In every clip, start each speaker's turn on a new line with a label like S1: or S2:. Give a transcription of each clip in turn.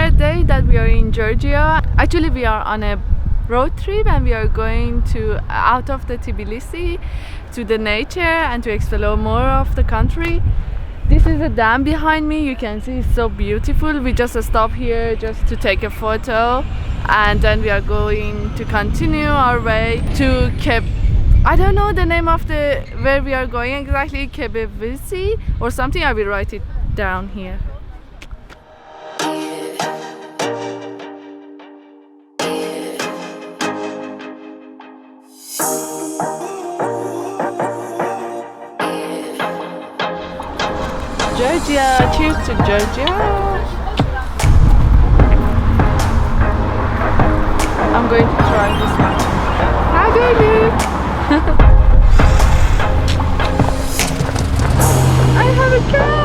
S1: third day that we are in Georgia. Actually, we are on a road trip and we are going to out of the Tbilisi to the nature and to explore more of the country. This is a dam behind me. You can see it's so beautiful. We just stop here just to take a photo, and then we are going to continue our way to I don't know the name of the where we are going exactly, Kazbegi or something. I will write it down here. Georgia, cheers to Georgia. I'm going to try this one. Hi baby! I have a cat!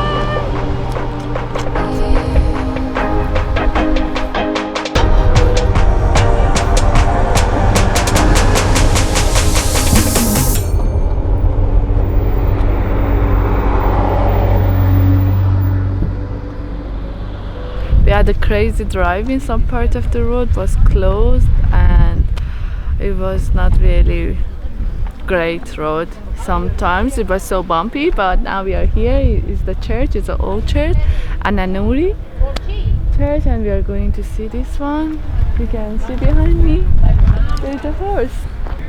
S1: We had a crazy drive. In some part of the road was closed and it was not really great road. Sometimes it was so bumpy, but now we are here. It's the church. It's an old church, Ananuri church, and we are going to see this one. You can see behind me there's a horse.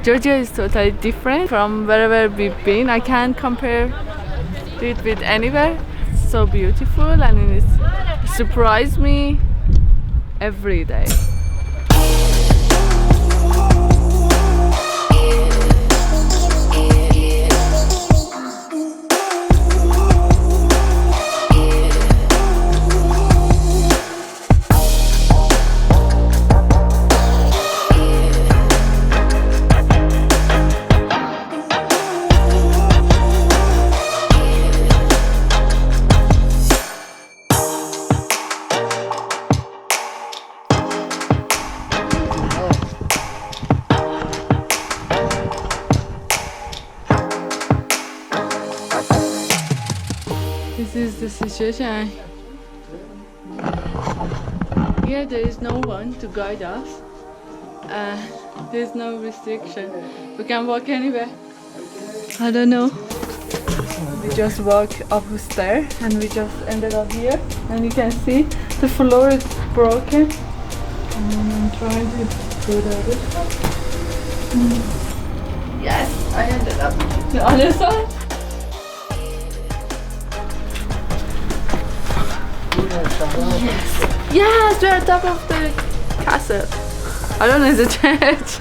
S1: Georgia is totally different from wherever we've been. I can't compare it with anywhere. It's so beautiful and it surprised me every day. This is the situation. Here there is no one to guide us. There is no restriction. We can walk anywhere. I don't know. We just walk upstairs and we just ended up here. And you can see the floor is broken. And I'm trying to go the other side. Yes, I ended up the other side. Yes, we're on top of the castle. I don't know, it's a church.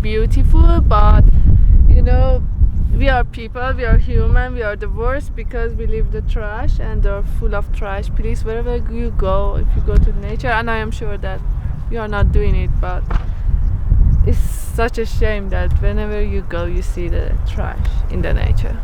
S1: Beautiful, but you know, we are people, we are human, we are the worst because we leave the trash and they're full of trash. Please, wherever you go, if you go to nature, and I am sure that you are not doing it, but it's such a shame that whenever you go you see the trash in the nature.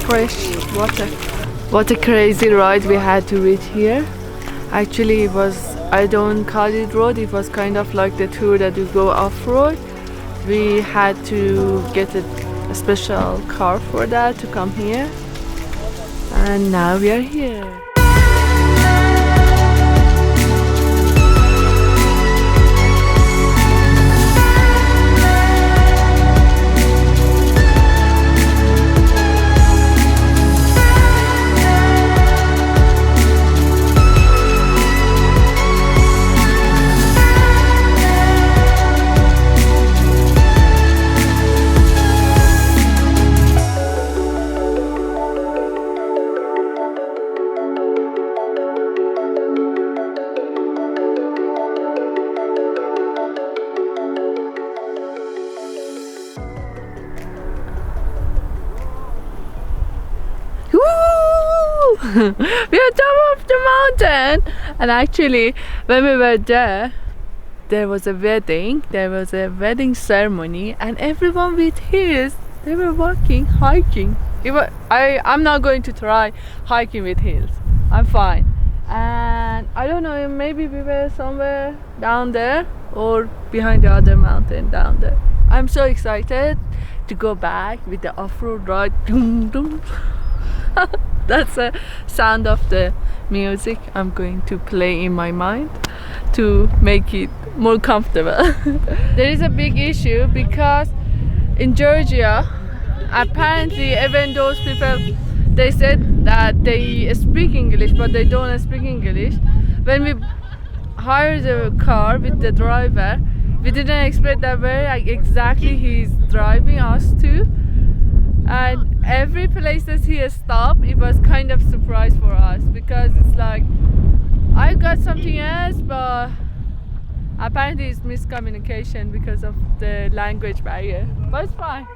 S1: Fresh water. What a crazy ride we had to reach here. Actually it was, I don't call it road, it was kind of like the tour that we go off-road. We had to get a special car for that to come here, and now we are here. We are top of the mountain. And actually, when we were there was a wedding. There was a wedding ceremony, and everyone with heels. They were walking, hiking. I'm not going to try hiking with heels. I'm fine. And I don't know, maybe we were somewhere down there or behind the other mountain down there. I'm so excited to go back with the off-road ride. Dum, dum. That's the sound of the music I'm going to play in my mind to make it more comfortable. There is a big issue because in Georgia, apparently even those people, they said that they speak English but they don't speak English. When we hired the car with the driver, we didn't expect that where exactly he's driving us to, and every place that he stopped, it was kind of surprise for us because it's like I got something else, but apparently it's miscommunication because of the language barrier, but it's fine.